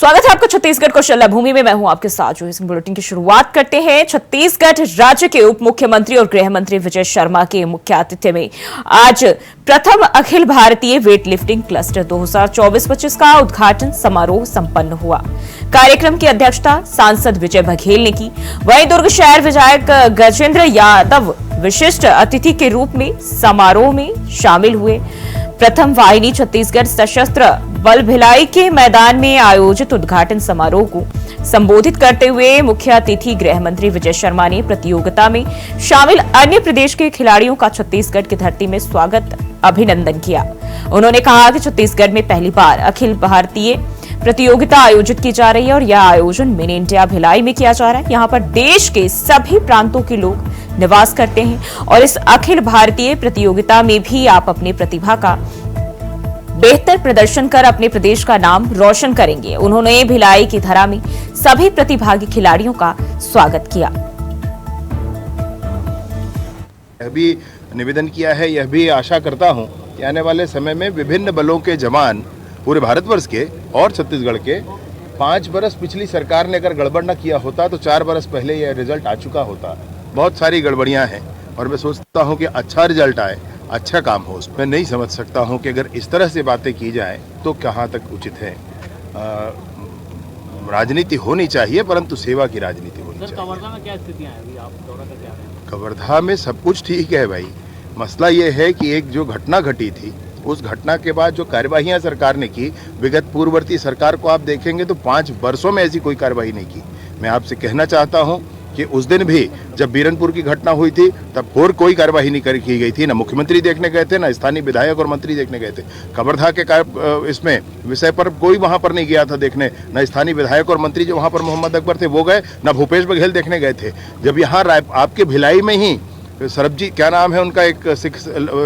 स्वागत है आपका छत्तीसगढ़ कौशल्या भूमि में। मैं हूं आपके साथ जो इस बुलेटिन की शुरुआत करते हैं। छत्तीसगढ़ राज्य के उप मुख्यमंत्री और गृह मंत्री विजय शर्मा के मुख्य आतिथ्य में आज प्रथम Akhil Bharatiya weight lifting cluster 2024-25 का उद्घाटन समारोह संपन्न हुआ। कार्यक्रम की अध्यक्षता सांसद विजय बघेल ने की। वहीं दुर्ग शहर विधायक गजेंद्र यादव विशिष्ट अतिथि के रूप में समारोह में शामिल हुए। प्रथम वाहिनी छत्तीसगढ़ सशस्त्र बल भिलाई के मैदान में आयोजित उद्घाटन समारोह को संबोधित करते हुए मुख्य अतिथि गृह मंत्री विजय शर्मा ने प्रतियोगिता में शामिल अन्य प्रदेश के खिलाड़ियों का छत्तीसगढ़ की धरती में स्वागत अभिनंदन किया। उन्होंने कहा कि छत्तीसगढ़ में पहली बार अखिल भारतीय प्रतियोगिता आयोजित की जा रही है और यह आयोजन मिनी इंडिया भिलाई में किया जा रहा है। यहाँ पर देश के सभी प्रांतों के लोग निवास करते हैं और इस अखिल भारतीय प्रतियोगिता में भी आप अपनी प्रतिभा का बेहतर प्रदर्शन कर अपने प्रदेश का नाम रोशन करेंगे। उन्होंने भिलाई की धरा में सभी प्रतिभागी खिलाड़ियों का स्वागत किया। यह भी निवेदन किया है, यह भी आशा करता हूं कि आने वाले समय में विभिन्न बलों के जवान पूरे भारतवर्ष के और छत्तीसगढ़ के 5 बरस पिछली सरकार ने अगर गड़बड़ न किया होता तो 4 बरस पहले यह रिजल्ट आ चुका होता। बहुत सारी गड़बड़ियां हैं और मैं सोचता हूं कि अच्छा रिजल्ट आए, अच्छा काम हो। मैं नहीं समझ सकता हूं कि अगर इस तरह से बातें की जाए तो कहां तक उचित है। राजनीति होनी चाहिए परंतु सेवा की राजनीति होनी चाहिए। कवर्धा में क्या स्थितियां हैं अभी आप दौरा करके आ रहे हैं? कवर्धा में सब कुछ ठीक है भाई। मसला ये है कि एक जो घटना घटी थी उस घटना के बाद जो कार्यवाहियां सरकार ने की, विगत पूर्ववर्ती सरकार को आप देखेंगे तो 5 वर्षों में ऐसी कोई कार्यवाही नहीं की। मैं आपसे कहना चाहता हूं कि उस दिन भी जब बीरनपुर की घटना हुई थी तब और कोई कार्यवाही नहीं की गई थी। न मुख्यमंत्री देखने गए थे, न स्थानीय विधायक और मंत्री देखने गए थे। कवर्धा के इसमें विषय पर कोई वहां पर नहीं गया था देखने। न स्थानीय विधायक और मंत्री जो वहां पर मोहम्मद अकबर थे वो गए, न भूपेश बघेल देखने गए थे। जब यहाँ आपके भिलाई में ही सरबजीत क्या नाम है उनका, एक सिख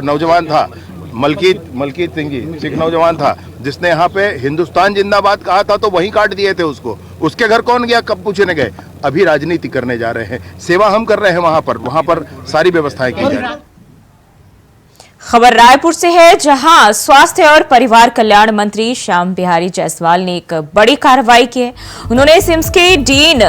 नौजवान था, मलकीत सिंह जी, सिख नौजवान था जिसने यहाँ पे हिंदुस्तान जिंदाबाद कहा था तो वहीं काट दिए थे उसको। उसके घर कौन गया, कब पूछने गए? अभी राजनीति करने जा रहे हैं, सेवा हम कर रहे हैं। वहां पर सारी व्यवस्थाएं की जा रही हैं। खबर रायपुर से है, जहां स्वास्थ्य और परिवार कल्याण मंत्री श्याम बिहारी जायसवाल ने एक बड़ी कार्रवाई की है। उन्होंने सिम्स के डीन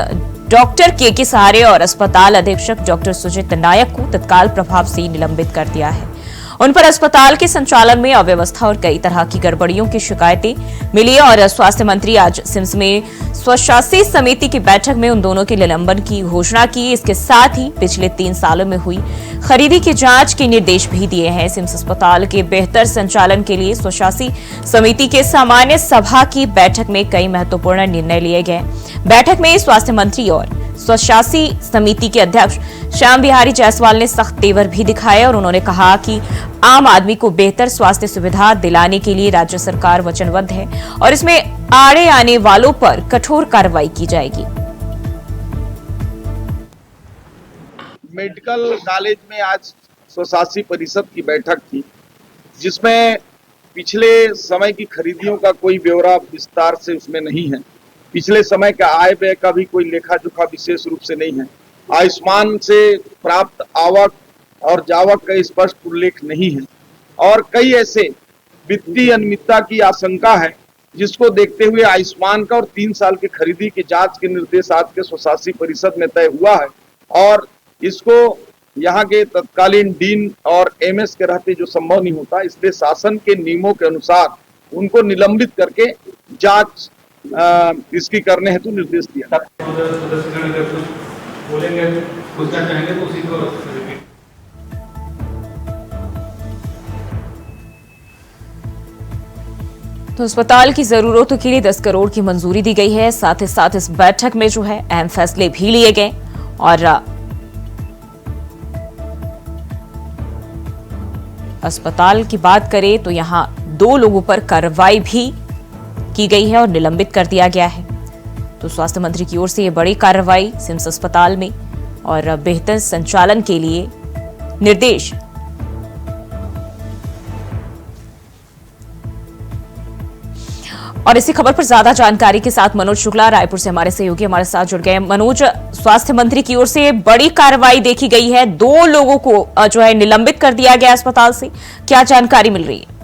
डॉक्टर के सहारे और अस्पताल अधीक्षक डॉक्टर सुजित नायक को तत्काल प्रभाव से निलंबित कर दिया है। उन पर अस्पताल के संचालन में अव्यवस्था और कई तरह की गड़बड़ियों की शिकायतें मिली और स्वास्थ्य मंत्री आज सिम्स में स्वशासी समिति की बैठक में उन दोनों के निलंबन की घोषणा की। इसके साथ ही पिछले 3 सालों में हुई खरीदी की जांच के निर्देश भी दिए हैं। सिम्स अस्पताल के बेहतर संचालन के लिए स्वशासी समिति के सामान्य सभा की बैठक में कई महत्वपूर्ण निर्णय लिए गए। बैठक में स्वास्थ्य मंत्री और स्वशासी समिति के अध्यक्ष श्याम बिहारी जायसवाल ने सख्त तेवर भी दिखाए और उन्होंने कहा कि आम आदमी को बेहतर स्वास्थ्य सुविधा दिलाने के लिए राज्य सरकार वचनबद्ध है और इसमें आड़े आने वालों पर कठोर कार्रवाई की जाएगी। मेडिकल कॉलेज में आज स्वशासी परिषद की बैठक थी जिसमें पिछले समय की खरीदियों का कोई ब्यौरा विस्तार से उसमें नहीं है। पिछले समय का आय व्यय का भी कोई लेखा जोखा विशेष रूप से नहीं है। आयुष्मान से प्राप्त आवक और जावक का स्पष्ट उल्लेख नहीं है और कई ऐसे वित्तीय अनियमितता की आशंका है जिसको देखते हुए आयुष्मान का और 3 साल की खरीदी की जांच के निर्देश आज के स्वशासी परिषद में तय हुआ है और इसको यहाँ के तत्कालीन डीन और एमएस के रहते जो संभव नहीं होता, इसलिए शासन के नियमों के अनुसार उनको निलंबित करके जांच इसकी करने हेतु निर्देश दिया। तो अस्पताल की जरूरतों के लिए 10 करोड़ की मंजूरी दी गई है। साथ ही साथ इस बैठक में जो है अहम फैसले भी लिए गए और अस्पताल की बात करें तो यहां 2 लोगों पर कार्रवाई भी की गई है और निलंबित कर दिया गया है। तो स्वास्थ्य मंत्री की ओर से ये बड़ी कार्रवाई सिम्स अस्पताल में और बेहतर संचालन के लिए निर्देश। और इसी खबर पर ज्यादा जानकारी के साथ मनोज शुक्ला रायपुर से हमारे सहयोगी हमारे साथ जुड़ गए। मनोज, स्वास्थ्य मंत्री की ओर से बड़ी कार्रवाई देखी गई है, 2 लोगों को जो है निलंबित कर दिया गया अस्पताल से, क्या जानकारी मिल रही है?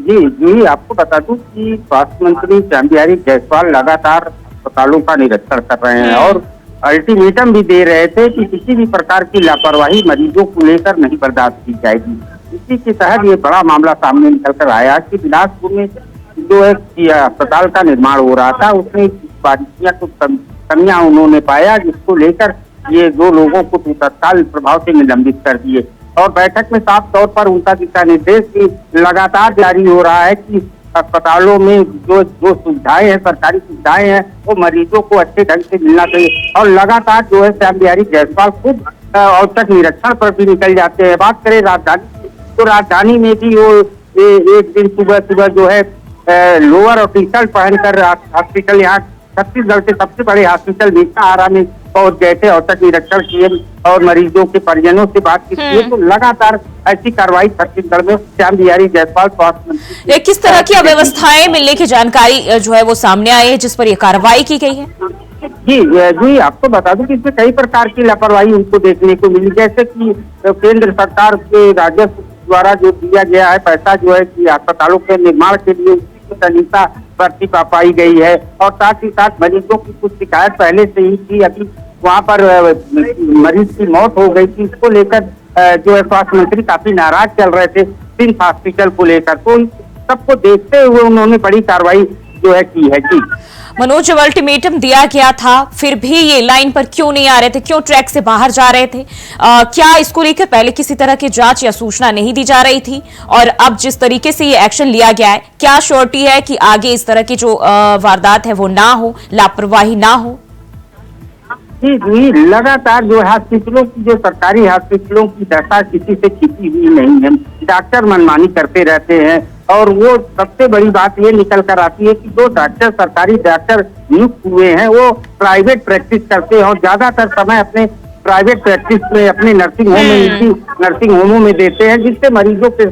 जी जी, आपको बता दूं कि स्वास्थ्य मंत्री श्याम बिहारी जायसवाल लगातार अस्पतालों का निरीक्षण कर रहे हैं और अल्टीमेटम भी दे रहे थे कि किसी भी प्रकार की लापरवाही मरीजों को लेकर नहीं बर्दाश्त की जाएगी। इसी के तहत ये बड़ा मामला सामने निकल कर आया कि बिलासपुर में जो है अस्पताल का निर्माण हो रहा था, उसमें बारीकियां कुछ कमियां उन्होंने पाया, जिसको लेकर ये 2 लोगों को तत्काल प्रभाव से निलंबित कर दिए। और बैठक में साफ तौर पर उनका दिशा निर्देश भी लगातार जारी हो रहा है कि अस्पतालों में जो सुविधाएं हैं, सरकारी सुविधाएं हैं, वो मरीजों को अच्छे ढंग से मिलना चाहिए। और लगातार जो है श्याम बिहारी जायसवाल खुद औचक निरीक्षण पर भी निकल जाते हैं। बात करें राजधानी, तो राजधानी में भी वो एक दिन सुबह सुबह जो है लोअर और टी शर्ट पहनकर हॉस्पिटल, यहाँ छत्तीसगढ़ के सबसे बड़े हॉस्पिटल मेकाहारा में पहुंच गए थे, औचक निरीक्षण किए और मरीजों के परिजनों से बातचीत की। तो लगातार ऐसी कार्रवाई छत्तीसगढ़ में श्याम बिहारी जायसवाल स्वास्थ्य मंत्री। किस तरह की अव्यवस्थाएं मिलने की जानकारी जो है वो सामने आई है जिस पर ये कार्रवाई की गई है? जी जी, आपको बता दूं कि इसमें कई प्रकार की लापरवाही उनको देखने को मिली, जैसे कि केंद्र सरकार के राजस्व द्वारा जो दिया गया है पैसा, जो है कि अस्पतालों के निर्माण के लिए सनीता भर्ती पाई गई है। और साथ ही साथ मरीजों की कुछ शिकायत पहले से ही थी, अभी वहाँ पर मरीज की मौत हो गई थी, इसको लेकर जो है स्वास्थ्य मंत्री काफी नाराज चल रहे थे सिम्स हॉस्पिटल को लेकर। तो सबको देखते हुए उन्होंने बड़ी कार्रवाई जो है की है। जी मनोज, जब अल्टीमेटम दिया गया था फिर भी ये लाइन पर क्यों नहीं आ रहे थे, क्यों ट्रैक से बाहर जा रहे थे? क्या इसको लेकर पहले किसी तरह की जांच या सूचना नहीं दी जा रही थी? और अब जिस तरीके से ये एक्शन लिया गया है, क्या श्योरिटी है कि आगे इस तरह की जो वारदात है वो ना हो, लापरवाही ना हो? जी जी, लगातार जो हॉस्पिटलों की, जो सरकारी हॉस्पिटलों की दशा किसी से छिपी हुई नहीं है। डॉक्टर मनमानी करते रहते हैं और वो सबसे बड़ी बात ये निकल कर आती है कि जो डॉक्टर, सरकारी डॉक्टर नियुक्त हुए हैं, वो प्राइवेट प्रैक्टिस करते हैं और ज्यादातर समय अपने प्राइवेट प्रैक्टिस में, अपने नर्सिंग होमों में देते हैं, जिससे मरीजों के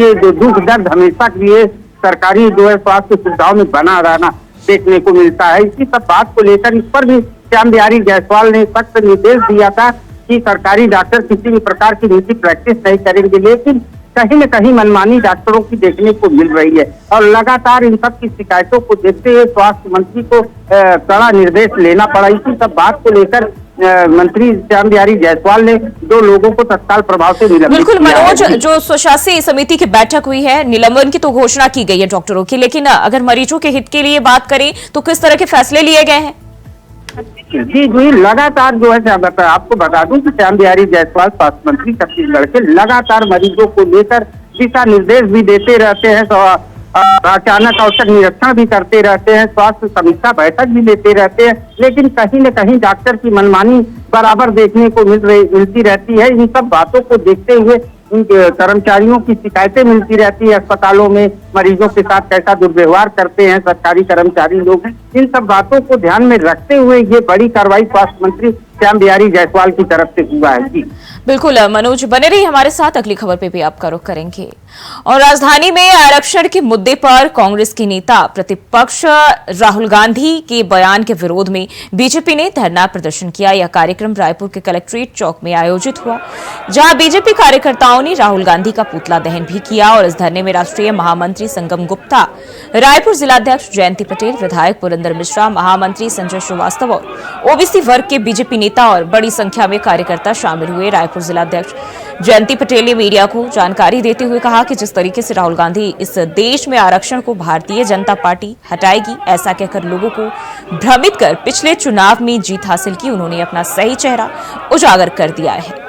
ये जो दुख दर्द हमेशा के लिए सरकारी जो है स्वास्थ्य सुविधाओं में बना रहना देखने को मिलता है। इसी सब बात को लेकर इस पर भी श्याम बिहारी जायसवाल ने सख्त निर्देश दिया था कि सरकारी डॉक्टर किसी भी प्रकार की निजी प्रैक्टिस नहीं करेंगे, लेकिन कहीं न कहीं मनमानी डॉक्टरों की देखने को मिल रही है। और लगातार इन सब की शिकायतों को देखते हुए स्वास्थ्य मंत्री को कड़ा निर्देश लेना पड़ा। इसी सब बात को लेकर मंत्री श्याम बिहारी जायसवाल ने 2 लोगों को तत्काल प्रभाव से निलंबित किया। बिल्कुल मनोज, जो स्वशासी समिति की बैठक हुई है, निलंबन की तो घोषणा की गई है डॉक्टरों की, लेकिन अगर मरीजों के हित के लिए बात करें तो किस तरह के फैसले लिए गए हैं? जी जी, लगातार जो है आपको बता दूं कि श्याम बिहारी जायसवाल स्वास्थ्य मंत्री छत्तीसगढ़ के लगातार मरीजों को लेकर दिशा निर्देश भी देते रहते हैं, अचानक औचक निरीक्षण भी करते रहते हैं, स्वास्थ्य समीक्षा बैठक भी लेते रहते हैं, लेकिन कहीं न कहीं डॉक्टर की मनमानी बराबर देखने को मिलती रहती है। इन सब बातों को देखते हुए उन कर्मचारियों की शिकायतें मिलती रहती है, अस्पतालों में मरीजों के साथ कैसा दुर्व्यवहार करते हैं सरकारी कर्मचारी लोग। इन सब बातों को ध्यान में रखते हुए ये बड़ी कार्रवाई स्वास्थ्य मंत्री श्याम बिहारी जायसवाल की तरफ से हुआ है। जी बिल्कुल मनोज, बने रहिए हमारे साथ, अगली खबर पे भी आपका रुख करेंगे। और राजधानी में आरक्षण के मुद्दे पर कांग्रेस के नेता प्रतिपक्ष राहुल गांधी के बयान के विरोध में बीजेपी ने धरना प्रदर्शन किया। यह कार्यक्रम रायपुर के कलेक्ट्रेट चौक में आयोजित हुआ, जहां बीजेपी कार्यकर्ताओं ने राहुल गांधी का पुतला दहन भी किया। और इस धरने में राष्ट्रीय महामंत्री संगम गुप्ता, रायपुर जिलाध्यक्ष जयंती पटेल, विधायक पुरंदर मिश्रा, महामंत्री संजय श्रीवास्तव और ओबीसी वर्ग के बीजेपी नेता और बड़ी संख्या में कार्यकर्ता शामिल हुए। रायपुर जिलाध्यक्ष जयंती पटेल ने मीडिया को जानकारी देते हुए कहा कि जिस तरीके से राहुल गांधी इस देश में आरक्षण को भारतीय जनता पार्टी हटाएगी, ऐसा कहकर लोगों को भ्रमित कर पिछले चुनाव में जीत हासिल की, उन्होंने अपना सही चेहरा उजागर कर दिया है।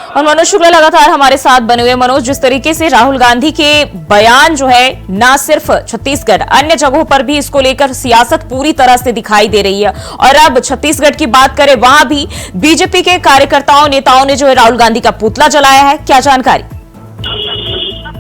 और मनोज शुक्ला लगातार हमारे साथ बने हुए। मनोज, जिस तरीके से राहुल गांधी के बयान जो है न सिर्फ छत्तीसगढ़, अन्य जगहों पर भी इसको लेकर सियासत पूरी तरह से दिखाई दे रही है, और अब छत्तीसगढ़ की बात करें, वहां भी बीजेपी के कार्यकर्ताओं, नेताओं ने जो है राहुल गांधी का पुतला जलाया है, क्या जानकारी?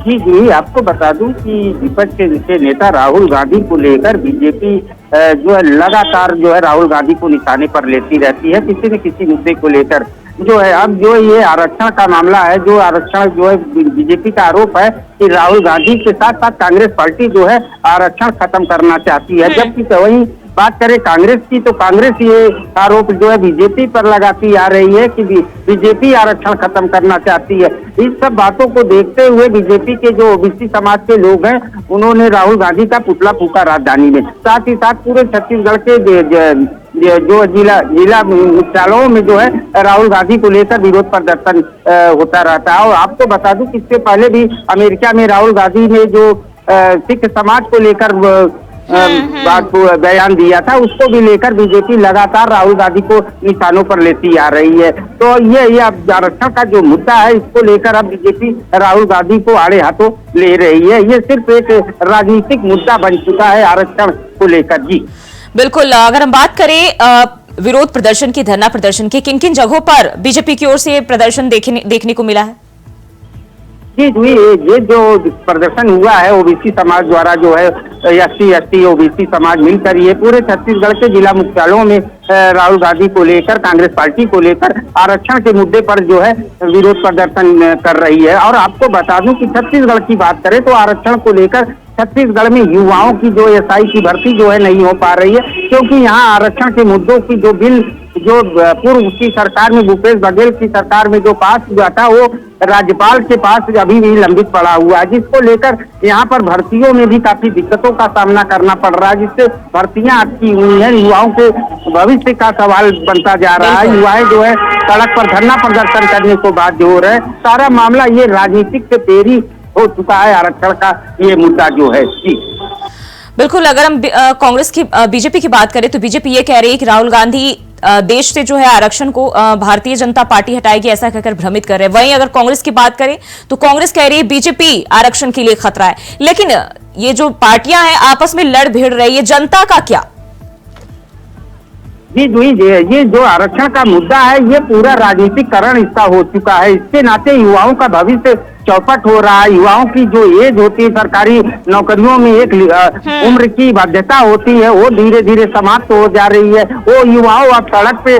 जी जी, आपको बता दूं कि विपक्ष के नेता राहुल गांधी को लेकर बीजेपी जो है लगातार जो है राहुल गांधी को निशाने पर लेती रहती है, किसी न किसी मुद्दे को लेकर। जो है अब जो ये आरक्षण का मामला है, जो आरक्षण जो है बीजेपी का आरोप है कि राहुल गांधी के साथ साथ कांग्रेस पार्टी जो है आरक्षण खत्म करना चाहती है, जबकि वहीं बात करें कांग्रेस की, तो कांग्रेस ये आरोप जो है बीजेपी पर लगाती आ रही है कि बीजेपी आरक्षण खत्म करना चाहती है। इस सब बातों को देखते हुए बीजेपी के जो ओबीसी समाज के लोग हैं, उन्होंने राहुल गांधी का पुतला फूंका राजधानी में। साथ ही साथ पूरे छत्तीसगढ़ के जो जिला मुख्यालयों में जो है राहुल गांधी को लेकर विरोध प्रदर्शन होता रहता है। और आपको बता दूं कि इससे पहले भी अमेरिका में राहुल गांधी ने जो सिख समाज को लेकर बात को बयान दिया था, उसको भी लेकर बीजेपी लगातार राहुल गांधी को निशानों पर लेती आ रही है। तो ये अब आरक्षण का जो मुद्दा है, इसको लेकर अब बीजेपी राहुल गांधी को आड़े हाथों ले रही है। ये सिर्फ एक राजनीतिक मुद्दा बन चुका है आरक्षण को लेकर। जी बिल्कुल, अगर हम बात करें विरोध प्रदर्शन की, धरना प्रदर्शन की, किन किन जगहों पर बीजेपी की ओर से ये प्रदर्शन देखने को मिला है? जी ये जो प्रदर्शन हुआ है ओबीसी समाज द्वारा, जो है SC ओबीसी समाज मिलकर ये पूरे छत्तीसगढ़ के जिला मुख्यालयों में राहुल गांधी को लेकर, कांग्रेस पार्टी को लेकर आरक्षण के मुद्दे पर जो है विरोध प्रदर्शन कर रही है। और आपको बता दूं कि छत्तीसगढ़ की बात करें तो आरक्षण को लेकर छत्तीसगढ़ में युवाओं की जो SI की भर्ती जो है नहीं हो पा रही है, क्योंकि यहाँ आरक्षण के मुद्दों की जो बिल जो पूर्व की सरकार में, भूपेश बघेल की सरकार में जो पास हुआ था, वो राज्यपाल के पास अभी भी लंबित पड़ा हुआ है, जिसको लेकर यहाँ पर भर्तियों में भी काफी दिक्कतों का सामना करना पड़ रहा है, जिससे भर्तियां अटकी हुई हैं। युवाओं के भविष्य का सवाल बनता जा रहा है। युवाएं जो है सड़क पर धरना प्रदर्शन करने को बाध्य हो रहे हैं। सारा मामला ये राजनीतिक से प्रेरित हो चुका है, आरक्षण का ये मुद्दा जो है। जी बिल्कुल, अगर हम कांग्रेस की, बीजेपी की बात करें तो बीजेपी ये कह रही है कि राहुल गांधी देश से जो है आरक्षण को भारतीय जनता पार्टी हटाएगी, ऐसा कहकर भ्रमित कर रहे हैं। वहीं अगर कांग्रेस की बात करें तो कांग्रेस कह रही है बीजेपी आरक्षण के लिए खतरा है। लेकिन ये जो पार्टियां हैं आपस में लड़ भिड़ रही है, जनता का क्या? जी ये जो आरक्षण का मुद्दा है, ये पूरा राजनीतिकरण इसका हो चुका है। इसके नाते युवाओं का भविष्य चौपट हो रहा है। युवाओं की जो एज होती है सरकारी नौकरियों में, एक उम्र की बाध्यता होती है, वो धीरे धीरे समाप्त हो जा रही है। वो युवाओं अब सड़क पे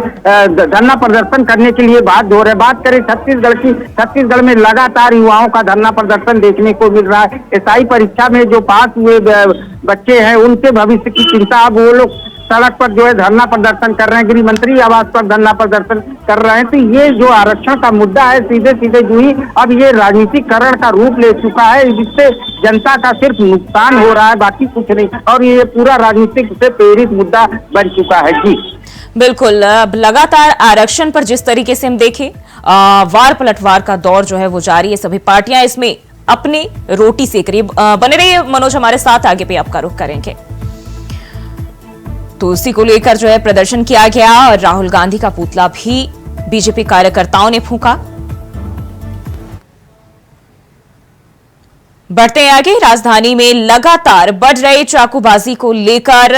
धरना प्रदर्शन करने के लिए बाध्य हो रहे हैं। बात करें छत्तीसगढ़ की, छत्तीसगढ़ में लगातार युवाओं का धरना प्रदर्शन देखने को मिल रहा है। SI परीक्षा में जो पास हुए बच्चे हैं, उनके भविष्य की चिंता, अब वो लोग सड़क पर जो है धरना प्रदर्शन कर रहे हैं, गृह मंत्री आवास पर धरना प्रदर्शन कर रहे हैं। तो ये जो आरक्षण का मुद्दा है, सीधे सीधे जो ही अब ये राजनीतिकरण का रूप ले चुका है, जिससे जनता का सिर्फ नुकसान हो रहा है, बाकी कुछ नहीं। और ये पूरा राजनीतिक से प्रेरित मुद्दा बन चुका है। जी बिल्कुल, अब लगातार आरक्षण पर जिस तरीके से हम देखें वार पलटवार का दौर जो है वो जारी है। सभी पार्टियां इसमें अपनी रोटी सेक रही है। बने रहिए मनोज हमारे साथ, आगे पे आपका रुख करेंगे। तो उसी को लेकर जो है प्रदर्शन किया गया और राहुल गांधी का पुतला भी बीजेपी कार्यकर्ताओं ने फूंका। बढ़ते हैं आगे, राजधानी में लगातार बढ़ रहे चाकूबाजी को लेकर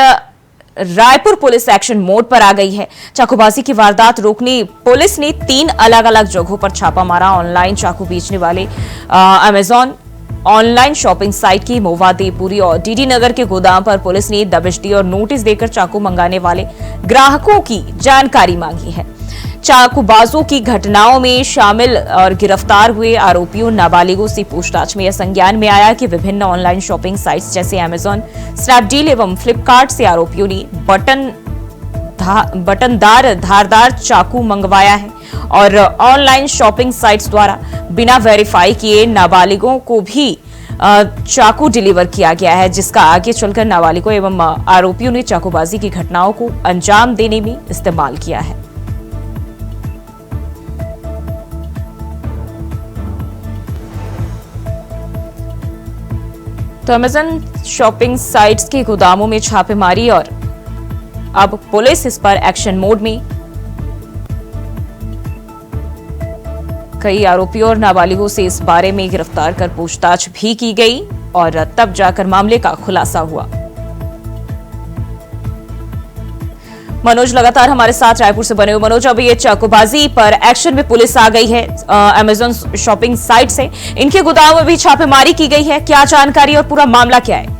रायपुर पुलिस एक्शन मोड पर आ गई है। चाकूबाजी की वारदात रोकने पुलिस ने 3 अलग अलग जगहों पर छापा मारा। ऑनलाइन चाकू बेचने वाले अमेजॉन ऑनलाइन शॉपिंग साइट की मोवादेपुरी और डीडी नगर के गोदाम पर पुलिस ने दबिश दी और नोटिस देकर चाकू मंगाने वाले ग्राहकों की जानकारी मांगी है। चाकूबाजों की घटनाओं में शामिल और गिरफ्तार हुए आरोपियों नाबालिगों से पूछताछ में यह संज्ञान में आया कि विभिन्न ऑनलाइन शॉपिंग साइट्स जैसे अमेजॉन, स्नैपडील एवं फ्लिपकार्ट से आरोपियों ने बटनदार धारदार चाकू मंगवाया है और ऑनलाइन शॉपिंग साइट्स द्वारा बिना वेरीफाई किए नाबालिगों को भी चाकू डिलीवर किया गया है, जिसका आगे चलकर नाबालिगों एवं आरोपियों ने चाकूबाजी की घटनाओं को अंजाम देने में इस्तेमाल किया है। तो अमेजन शॉपिंग साइट्स के गोदामों में छापेमारी और अब पुलिस इस पर एक्शन मोड में। कई आरोपियों और नाबालिगों से इस बारे में गिरफ्तार कर पूछताछ भी की गई और तब जाकर मामले का खुलासा हुआ। मनोज लगातार हमारे साथ रायपुर से बने हुए। मनोज, अब ये चाकूबाजी पर एक्शन में पुलिस आ गई है। अमेजॉन शॉपिंग साइट से इनके गोदामों में भी छापेमारी की गई है। क्या जानकारी और पूरा मामला क्या है?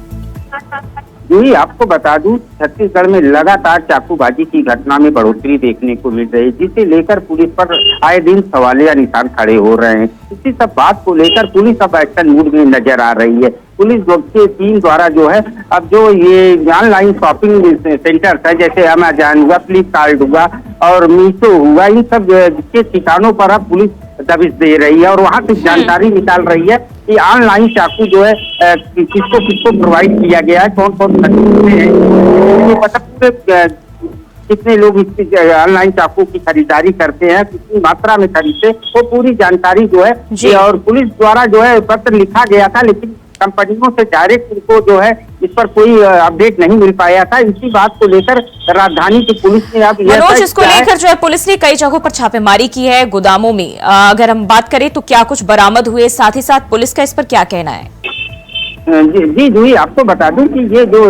जी आपको बता दूं, छत्तीसगढ़ में लगातार चाकूबाजी की घटना में बढ़ोतरी देखने को मिल रही है, जिसे लेकर पुलिस पर आए दिन सवालिया निशान खड़े हो रहे हैं। इसी सब बात को लेकर पुलिस अब एक्शन मूड में नजर आ रही है। पुलिस की टीम द्वारा जो है अब जो ये ऑनलाइन शॉपिंग सेंटर है, जैसे अमेजॉन हुआ, फ्लिपकार्ट हुआ और मीशो हुआ, इन सब के ठिकानों पर अब पुलिस दबिश दे रही है और वहां से जानकारी निकाल रही है कि ऑनलाइन चाकू जो है किसको किसको प्रोवाइड किया गया है, कौन कौन खरीदते हैं, ये पता पूरे कितने लोग इसकी ऑनलाइन चाकू की खरीदारी करते हैं, कितनी मात्रा में खरीदते, वो पूरी जानकारी जो है जी। और पुलिस द्वारा जो है पत्र लिखा गया था, लेकिन कंपनियों से डायरेक्ट उनको जो है इस पर कोई अपडेट नहीं मिल पाया था। इसी बात को लेकर राजधानी की पुलिस ने अब मनोज, इसको लेकर जो है पुलिस ने कई जगहों पर छापेमारी की है, गोदामों में अगर हम बात करें तो क्या कुछ बरामद हुए, साथ ही साथ पुलिस का इस पर क्या कहना है? जी जूही, आपको बता दूं कि ये जो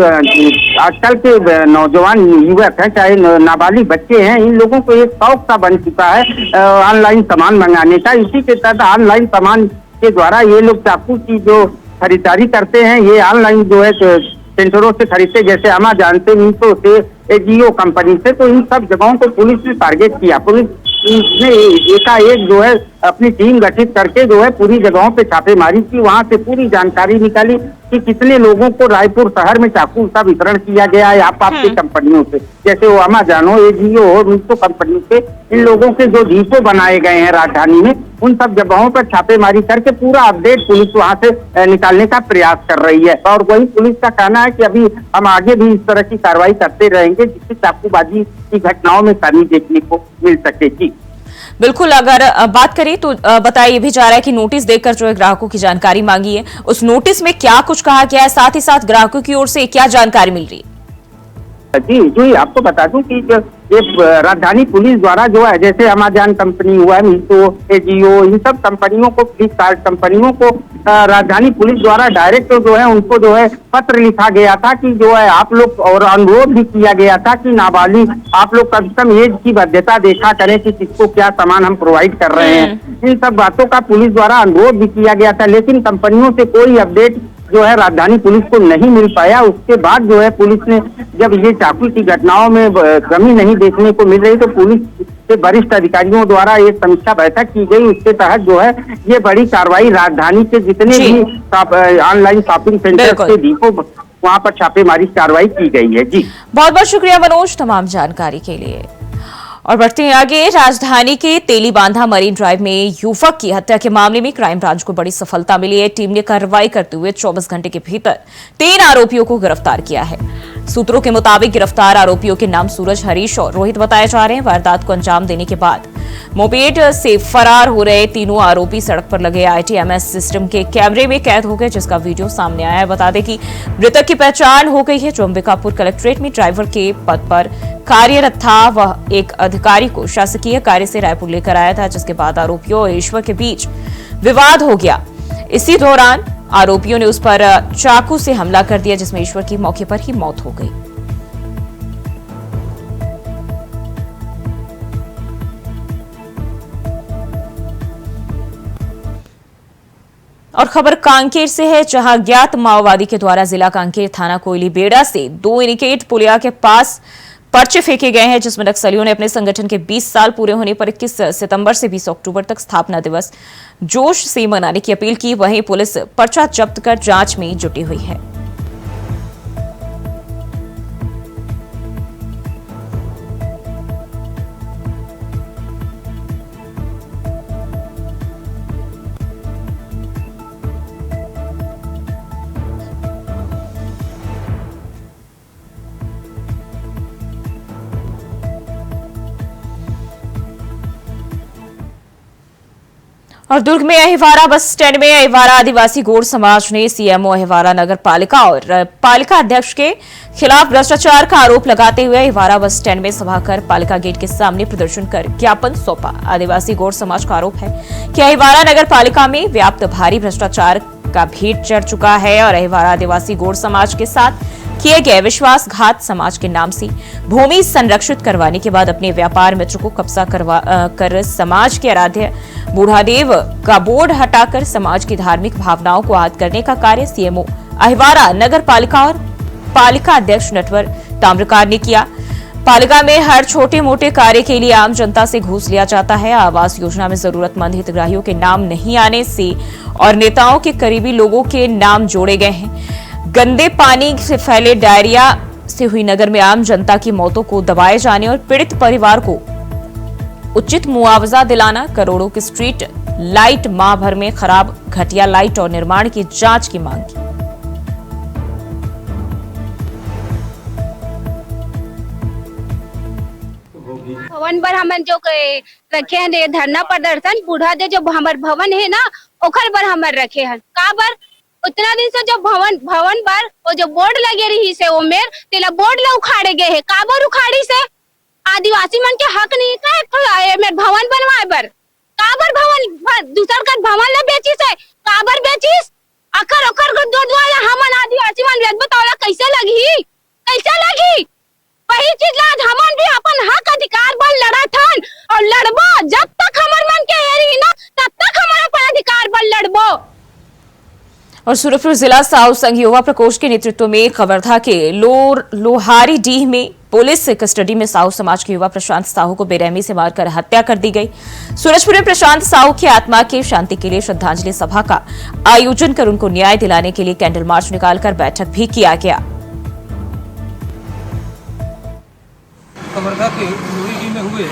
आजकल के नौजवान युवक हैं, चाहे नाबालिग बच्चे हैं, इन लोगों को एक शौक सा बन चुका है ऑनलाइन सामान मंगाने का। इसी के तहत ऑनलाइन सामान के द्वारा ये लोग चाकू की जो खरीदारी करते हैं, ये ऑनलाइन जो है सेंटरों से खरीदते, जैसे अमेजॉन से, मीशो से, एजीओ कंपनी से। तो इन सब जगहों को पुलिस ने टारगेट किया। पुलिस ने एकाएक जो है अपनी टीम गठित करके जो है पूरी जगहों पे छापेमारी की, वहां से पूरी जानकारी निकाली कि कितने लोगों को रायपुर शहर में चाकू का वितरण किया गया है आपकी कंपनियों से, जैसे वो अमेजॉन हो, एजीओ हो, मीशो कंपनी से। इन लोगों के जो डिपो बनाए गए हैं राजधानी में, उन सब जगहों पर छापेमारी करके पूरा अपडेट पुलिस वहां से निकालने का प्रयास कर रही है। और वही पुलिस का कहना है कि अभी हम आगे भी इस तरह की कार्रवाई करते रहेंगे, जिससे चाकूबाजी की घटनाओं में कमी देखने को मिल सकेगी। बिल्कुल, अगर बात करें तो बताया ये भी जा रहा है कि नोटिस देकर जो है ग्राहकों की जानकारी मांगी है, उस नोटिस में क्या कुछ कहा गया है, साथ ही साथ ग्राहकों की ओर से क्या जानकारी मिल रही है? जी आपको बता दूं कि ये राजधानी पुलिस द्वारा जो है, जैसे अमेजॉन कंपनी हुआ, मीशो, एजीओ, इन सब कंपनियों को, फ्लिपकार्ट कंपनियों को राजधानी पुलिस द्वारा डायरेक्ट जो है उनको जो है पत्र लिखा गया था कि जो है आप लोग, और अनुरोध भी किया गया था कि नाबालिग आप लोग कम से कम एज की बाध्यता देखा करें कि किसको क्या सामान हम प्रोवाइड कर रहे हैं। इन सब बातों का पुलिस द्वारा अनुरोध भी किया गया था, लेकिन कंपनियों से कोई अपडेट जो है राजधानी पुलिस को नहीं मिल पाया। उसके बाद जो है पुलिस ने, जब ये चाकू की घटनाओं में कमी नहीं देखने को मिल रही, तो पुलिस के वरिष्ठ अधिकारियों द्वारा एक समीक्षा बैठक की गई। उसके तहत जो है ये बड़ी कार्रवाई राजधानी के जितने भी ऑनलाइन शॉपिंग सेंटर के डिपो, वहाँ पर छापेमारी कार्रवाई की गई है। जी बहुत बहुत शुक्रिया मनोज तमाम जानकारी के लिए। और बढ़ते हैं आगे, राजधानी के तेलीबांधा मरीन ड्राइव में युवक की हत्या के मामले में क्राइम ब्रांच को बड़ी सफलता मिली है। टीम ने कार्रवाई करते हुए 24 घंटे के भीतर 3 आरोपियों को गिरफ्तार किया है। सूत्रों के मुताबिक गिरफ्तार आरोपियों के नाम सूरज, हरीश और रोहित बताए जा रहे हैं। वारदात को अंजाम देने के बाद मोपेड से फरार हो रहे तीनों आरोपी सड़क पर लगे ITMS सिस्टम के कैमरे में कैद हो गए, जिसका वीडियो सामने आया है। बता दें कि मृतक की पहचान हो गई है, जो अंबिकापुर कलेक्ट्रेट में ड्राइवर के पद पर कार्यरत था। वह एक अधिकारी को शासकीय कार्य से रायपुर लेकर आया था, जिसके बाद आरोपियों और ईश्वर के बीच विवाद हो गया। इसी दौरान आरोपियों ने उस पर चाकू से हमला कर दिया, जिसमें ईश्वर की मौके पर ही मौत हो गई। और खबर कांकेर से है, जहां अज्ञात माओवादी के द्वारा जिला कांकेर थाना कोयली बेड़ा से 2 इनिकेट पुलिया के पास पर्चे फेंके गए हैं, जिसमें नक्सलियों ने अपने संगठन के 20 साल पूरे होने पर 21 सितंबर से 20 अक्टूबर तक स्थापना दिवस जोश से मनाने की अपील की। वहीं पुलिस पर्चा जब्त कर जांच में जुटी हुई है। और दुर्ग में अहिवारा बस स्टैंड में अहिवारा आदिवासी गौड़ समाज ने सीएमओ अहिवारा नगर पालिका और पालिका अध्यक्ष के खिलाफ भ्रष्टाचार का आरोप लगाते हुए अहिवारा बस स्टैंड में सभा कर पालिका गेट के सामने प्रदर्शन कर ज्ञापन सौंपा। आदिवासी गौड़ समाज का आरोप है कि अहिवारा नगर पालिका में व्याप्त भारी भ्रष्टाचार का भेद चढ़ चुका है और अहिवारा आदिवासी गौड़ समाज के साथ किए गए विश्वासघात समाज के नाम से भूमि संरक्षित करवाने के बाद अपने व्यापार मित्र को कब्जा कर समाज के आराध्य बूढ़ादेव का बोर्ड हटाकर समाज की धार्मिक भावनाओं को आहत करने का कार्य सीएमओ अहिवारा नगर पालिका और पालिका अध्यक्ष नटवर ताम्रकार ने किया। पालिका में हर छोटे मोटे कार्य के लिए आम जनता से घूस लिया जाता है। आवास योजना में जरूरतमंद हितग्राहियों के नाम नहीं आने से और नेताओं के करीबी लोगों के नाम जोड़े गए हैं। गंदे पानी से फैले डायरिया से हुई नगर में आम जनता की मौतों को दबाए जाने और पीड़ित परिवार को उचित मुआवजा दिलाना, करोड़ों की स्ट्रीट लाइट माह भर में खराब घटिया लाइट और निर्माण की जांच की मांग की। भवन पर हमन जो रखे हैं धरना प्रदर्शन बूढ़ा दे जो हमार भवन है ना ओखर पर हमर रखे हैं का बर उतना दिन से जो भवन पर वो जो बोर्ड लगे रही से वो मेर तेला बोर्ड ला उखाड़े गए है का बर उखाड़ी से आदिवासी मन के हक नहीं का मेर भवन बनवाए बर का बर भवन दूसर का भवन ला बेचिस है का बर बेचिस अखर ओखर को दो द्वारा हमन आदिवासी मन वेद बतावला कैसे लगी वही चीज ला हमन भी अपन हक अधिकार बल लड़ा थन और लड़बो जब तक हमर मन के एरी ना तब तक हमर अपन अधिकार बल लड़बो। और सूरजपुर जिला साहू संघ युवा प्रकोष्ठ के नेतृत्व में कवर्धा के लोहारी डीह में पुलिस कस्टडी में साहू समाज के युवा प्रशांत साहू को बेरहमी से मारकर हत्या कर दी गई। सूरजपुर में प्रशांत साहू की आत्मा की शांति के लिए श्रद्धांजलि सभा का आयोजन कर उनको न्याय दिलाने के लिए कैंडल मार्च निकालकर बैठक भी किया गया। कवर्धा के लोहारी में हुए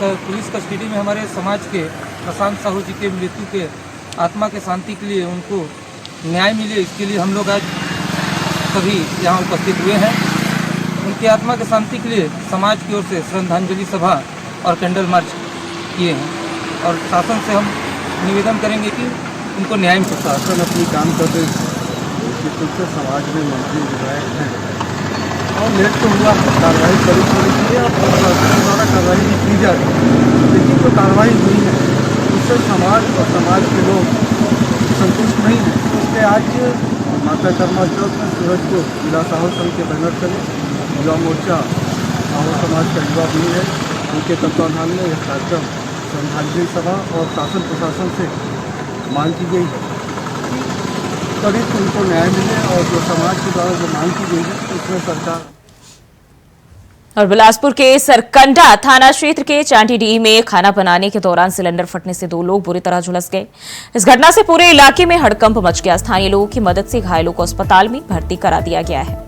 पुलिस कस्टडी में हमारे समाज के प्रशांत साहू जी के मृत्यु के आत्मा के शांति के लिए उनको न्याय मिले, इसके लिए हम लोग आज सभी यहाँ उपस्थित हुए हैं। उनकी आत्मा के शांति के लिए समाज की ओर से श्रद्धांजलि सभा और कैंडल मार्च किए हैं और शासन से हम निवेदन करेंगे कि उनको न्याय मिले। शासन अपनी काम करते समाज में मंत्री विधायक हैं और लेट तो हुआ कार्रवाई करी है और प्रशासन द्वारा कार्रवाई भी की जा रही है, लेकिन जो कार्रवाई हुई है उससे समाज और समाज के लोग संतुष्ट नहीं है। इसलिए आज माता कर्मा चौक में सूरजपुर जिला साहू संघ के बैनर तले युवा मोर्चा साहू समाज का युवा भी है, उनके तत्वाधान में यह कार्यक्रम श्रद्धांजलि सभा और शासन प्रशासन से मांग की गई है कि त्वरित उनको न्याय मिले और जो समाज के द्वारा जो मांग की गई है उसमें सरकार। और बिलासपुर के सरकंडा थाना क्षेत्र के चांटीडीह में खाना बनाने के दौरान सिलेंडर फटने से 2 लोग बुरी तरह झुलस गए। इस घटना से पूरे इलाके में हड़कंप मच गया। स्थानीय लोगों की मदद से घायलों को अस्पताल में भर्ती करा दिया गया है।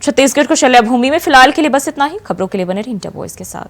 छत्तीसगढ़ को शल्य भूमि में फिलहाल के लिए बस इतना ही। खबरों के लिए बने रहिए इंटर वॉइस के साथ।